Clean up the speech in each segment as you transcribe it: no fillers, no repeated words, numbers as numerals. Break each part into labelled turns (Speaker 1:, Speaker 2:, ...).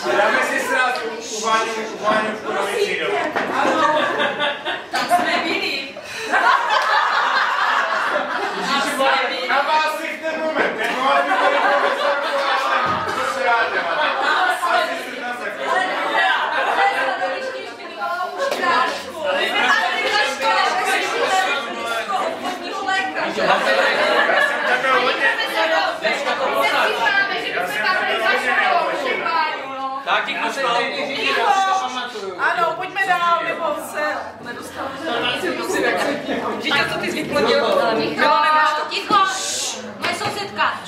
Speaker 1: Dáme si srát u Váňu v Kunově přijdou.
Speaker 2: Tam jsme byli.
Speaker 1: Na vás si v ten moment, nemohli by tady profesor Kováčem, to se rád dělat. Asi si tam se
Speaker 3: Tak ti kluci,
Speaker 2: ano, pojďme dál, nebo se nedostaneme. Říká, co ty zvyklodil?
Speaker 4: Ticho! Moje sousedka.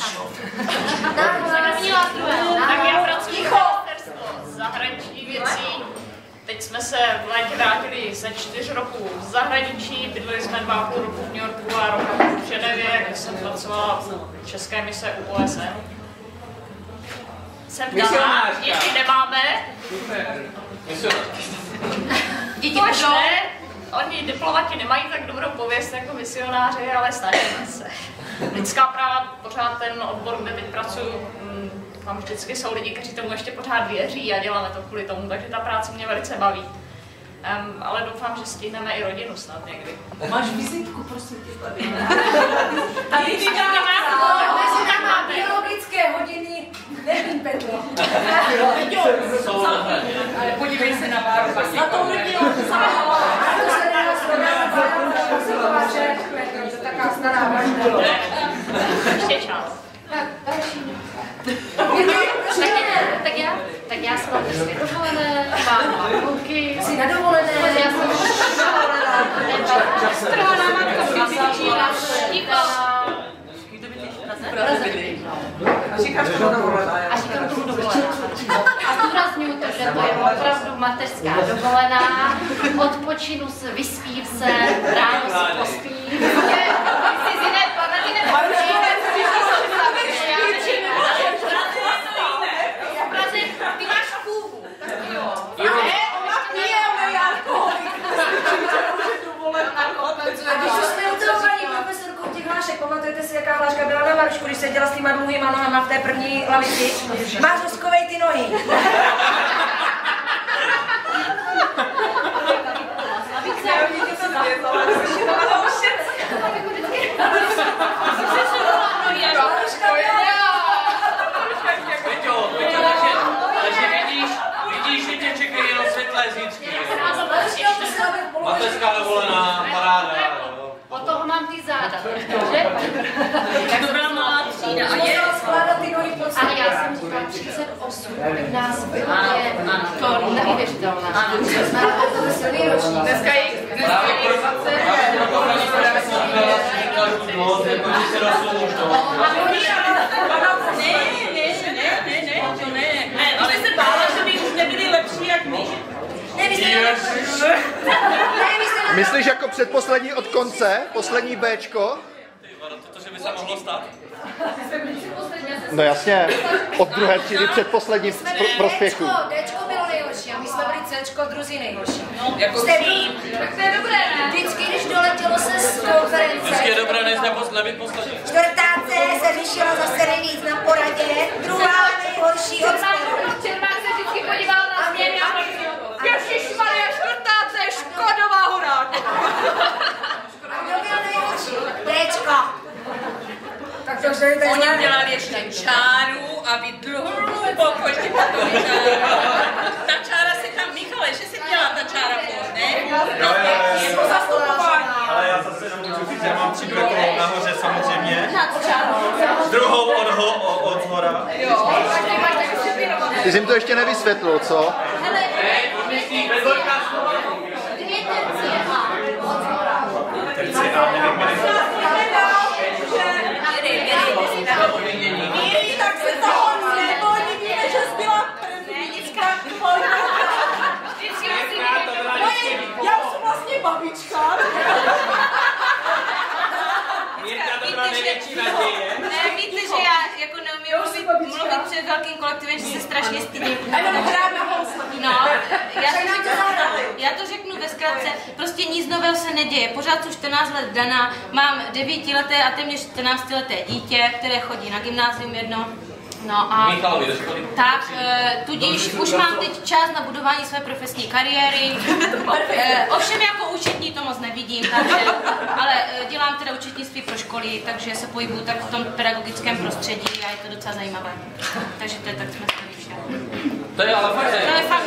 Speaker 5: Tak já pracuji v ministerstvu zahraničních věcí. Teď jsme se v létě vrátili ze 4 roků z zahraničí, bydleli jsme 2,5 roku v New Yorku a rok v Ženevě, kde jsem pracovala v české mise u OSN. Jsem vdaná, děti nemáme.
Speaker 4: Děti
Speaker 5: Tož ne, oni diplomati nemají tak dobrou pověst jako misionáři, ale snažíme se. Lidská práva, pořád ten odbor, kde teď pracuji, tam vždycky jsou lidi, kteří tomu ještě pořád věří a děláme to kvůli tomu, takže ta práce mě velice baví. Ale doufám, že stihneme i rodinu snad někdy.
Speaker 2: Máš vizitku, prosím tě, tady.
Speaker 4: Tady
Speaker 2: Tam má biologické hodiny, nevím, Petro.
Speaker 4: Ale podívej se na Báru.
Speaker 2: Na to lidi odsávala. To se nedá srovnávat to je taká stará važda.
Speaker 5: Ještě čas.
Speaker 4: Tak já jsem mám dneska dovolené, mám kluky.
Speaker 2: Jsi na dovolené.
Speaker 4: Já jsem strovaná matka,
Speaker 2: A říkáš to dovolená.
Speaker 4: a říkám tomu dovolená. A zdůrazňuji to, že to je opravdu mateřská dovolená, odpočinu se, vyspím se, ráno se pospím. Jsi z jiné planety ty máš kůvu.
Speaker 2: A když jsme u toho paní profesorkou těch hlášek, pamatujete si, jaká hláška byla na Marušku, když seděla s těma dlouhýma nohama v té první lavici? Máš rozkovej ty nohy.
Speaker 3: vidíš, že tě čekají jenom světlé zítřky. Mateřská dovolená, paráda.
Speaker 4: Od toho mám ty záda, že?
Speaker 5: To byla malá třída.
Speaker 2: A je skládat ty nohy pod
Speaker 4: Ale já jsem říkala 38, nás bylo je to neuvěřitelné.
Speaker 2: To je silný ročník.
Speaker 5: Dneska je
Speaker 2: Ne, ale se bála, že by už nebyli lepší jak my.
Speaker 6: Myslíš jako předposlední od konce? Poslední Bčko?
Speaker 3: To, že by se mohlo stát?
Speaker 6: No jasně, od druhé třídy předposlední v prospěchu.
Speaker 2: Dčko bylo nejhorší a my jsme byli Cčko, druzí nejhorší.
Speaker 5: jako
Speaker 2: Tak to je dobré, ne? Vždycky, když doletělo se z konference.
Speaker 3: Vždycky je dobré, než nebýt poslední.
Speaker 2: Čtvrtáce se řešila zase nejvíc na poradě, druhá nejhorší od
Speaker 4: Čermák se vždycky podíval na mě a
Speaker 2: Ježišmarja, čtvrtáce, Škodová Horáková. A kdo byl nejhorší? Dčko. Tak to se tady
Speaker 5: Oni udělali ještě čáru a vy hluboko ještě potom čáru. Ta čára se tam, Michale, že se dělá ta čára poř, ne?
Speaker 2: Je to zastupování.
Speaker 1: Ale já zase nemůžu říct, že mám 3 jako nahoře samozřejmě. Druhou od hora.
Speaker 6: Ty jsi jim to ještě nevysvětlil, co?
Speaker 1: Terci A, nevím,
Speaker 2: Míri, tak se toho nebo oni víme, že jsi byla prezidentka. Já jsem vlastně babička.
Speaker 3: Mírka, to byla největší naděje.
Speaker 5: Ne, víte, že já jako neumím mluvit před velkým kolektivem, že se strašně stydím. No, já to řeknu ve zkratce, prostě nic nového se neděje. Pořád jsem 14 let daná, mám 9leté a téměř 14leté dítě, které chodí na gymnázium jedno.
Speaker 4: No a
Speaker 3: Michalovi do školy.
Speaker 4: tak, tudíž už mám teď čas na budování své profesní kariéry. Ovšem jako účetní to moc nevidím, takže, ale dělám teda účetnictví pro školy, takže se pohybuju tak v tom pedagogickém prostředí a je to docela zajímavé. Takže to je tak jsme tady vše.
Speaker 3: To je ale fakt
Speaker 4: To je fakt